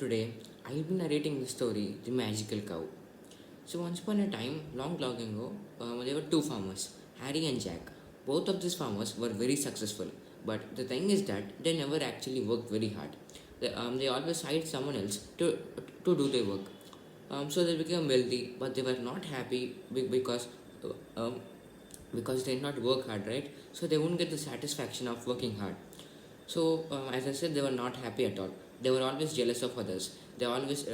Today, I'll be narrating the story, The Magical Cow. So, once upon a time, long, long ago, there were two farmers, Harry and Jack. Both of these farmers were very successful, but the thing is that they never actually worked very hard. They always hired someone else to do their work. So they became wealthy, but they were not happy uh, um, because they did not work hard, right? So they wouldn't get the satisfaction of working hard. So, as I said, they were not happy at all. They were always jealous of others. They always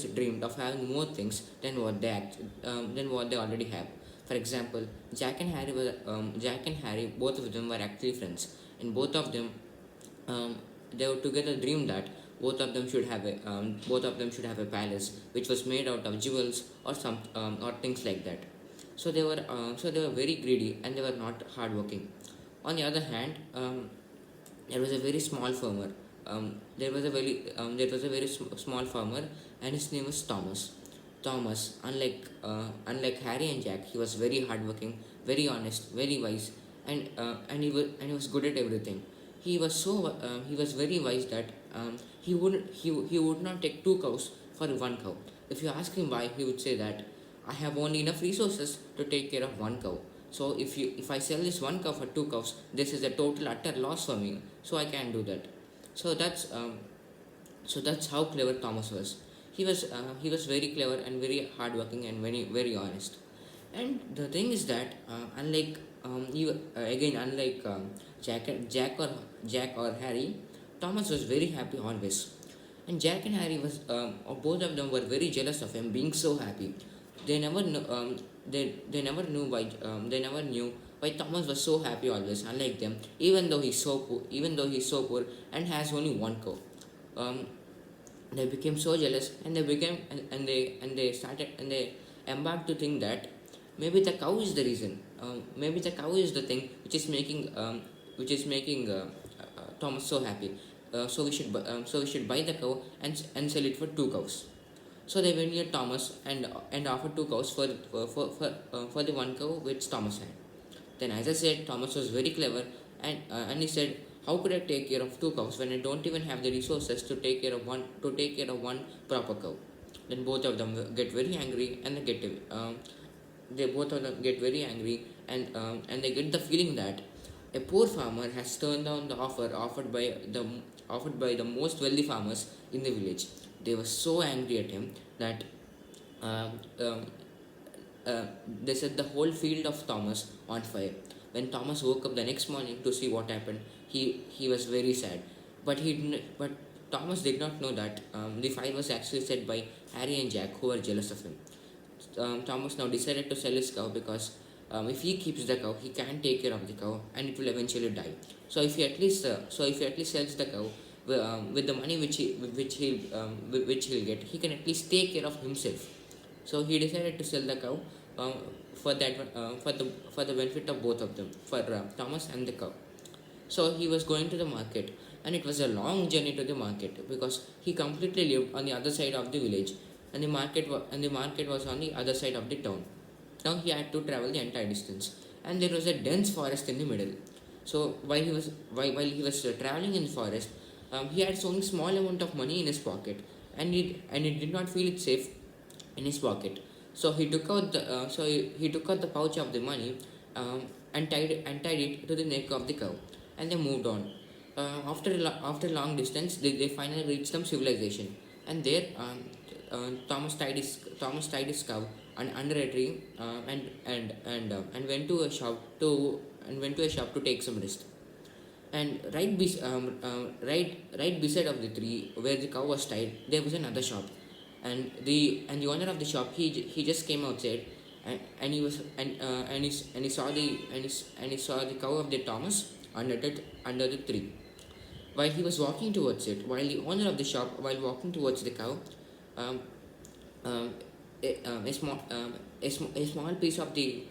dreamed of having more things than what they already have. For example, Jack and Harry, both of them were actually friends, and um, they were together dreamed that both of them should have a palace which was made out of jewels or things like that. So they were very greedy and they were not hardworking. On the other hand, there was a very small farmer. There was a very small farmer, and his name was Thomas. Thomas, unlike Harry and Jack, he was very hardworking, very honest, very wise, and he was good at everything. He was very wise that he would not take two cows for one cow. If you ask him why, he would say that I have only enough resources to take care of one cow. So if I sell this one cow for two cows, this is a total utter loss for me. So I can't do that. So that's how clever Thomas was. He was very clever and very hardworking and very honest. And the thing is that unlike Jack or Harry, Thomas was very happy always. And Jack and Harry both of them were very jealous of him being so happy. They never knew, they never knew why Thomas was so happy always, unlike them, even though he's so poor and has only one cow. Um, they became so jealous, and they embarked to think that maybe the cow is the reason. Maybe the cow is the thing which is making Thomas so happy. So we should buy the cow and sell it for two cows. So they went near Thomas and offered two cows for the one cow which Thomas had. Then, as I said, Thomas was very clever, and he said, "How could I take care of two cows when I don't even have the resources to take care of one proper cow?" Then both of them get very angry, and they both of them get very angry, and they get the feeling that a poor farmer has turned down the offered by the most wealthy farmers in the village. They were so angry at him that um, um, they set the whole field of Thomas on fire. When Thomas woke up the next morning to see what happened, he was very sad. But Thomas did not know that the fire was actually set by Harry and Jack, who were jealous of him. Thomas now decided to sell his cow because if he keeps the cow, he can't take care of the cow, and it will eventually die. So if he at least sells the cow, with the money which he'll get, he can at least take care of himself. So he decided to sell the cow um, for the benefit of both of them, for Thomas and the cow. So he was going to the market, and it was a long journey to the market because he completely lived on the other side of the village, and the market was on the other side of the town. Now he had to travel the entire distance, and there was a dense forest in the middle. So while he was traveling in the forest, he had only small amount of money in his pocket, and he did not feel it safe in his pocket. So he took out the pouch of the money, and tied it to the neck of the cow, and they moved on. After a long distance, they finally reached some civilization, and there Thomas tied his cow under a tree, and went to a shop to take some rest. And right beside of the tree where the cow was tied, there was another shop, and the owner of the shop, he just came outside, and he was and he saw he saw the cow of the Thomas under the tree. While he was walking towards it, while the owner of the shop, while walking towards the cow, um, um, a small piece of the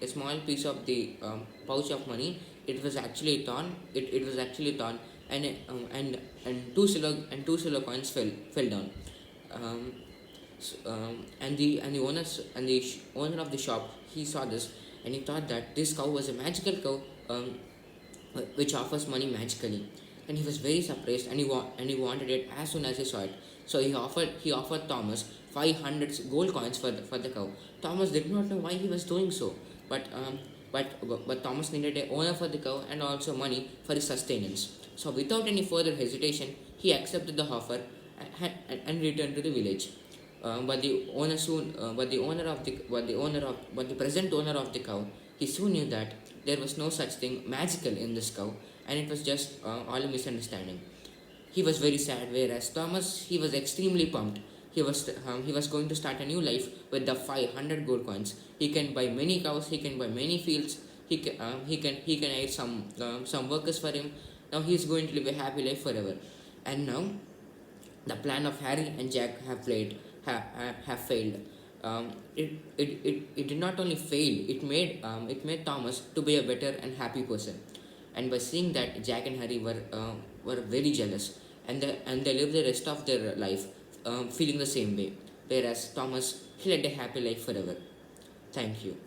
pouch of money, it was actually torn, and two silver coins fell down. um, and the owner of the shop, he saw this, and he thought that this cow was a magical cow, which offers money magically. and he was very surprised, and and he wanted it as soon as he saw it. So he offered Thomas 500 gold coins for the cow. Thomas did not know why he was doing so, but Thomas needed a owner for the cow and also money for his sustenance. So without any further hesitation, he accepted the offer and returned to the village. But the present owner of the cow, he soon knew that there was no such thing magical in this cow, and it was just all a misunderstanding. He was very sad, whereas Thomas, he was extremely pumped. He was going to start a new life with the 500 gold coins. He can buy many cows. He can buy many fields. He can hire some workers for him. Now he is going to live a happy life forever. And now the plan of Harry and Jack have failed. It did not only fail, it made Thomas to be a better and happy person. And by seeing that, Jack and Harry were very jealous, and they lived the rest of their life feeling the same way. Whereas Thomas, he led a happy life forever. Thank you.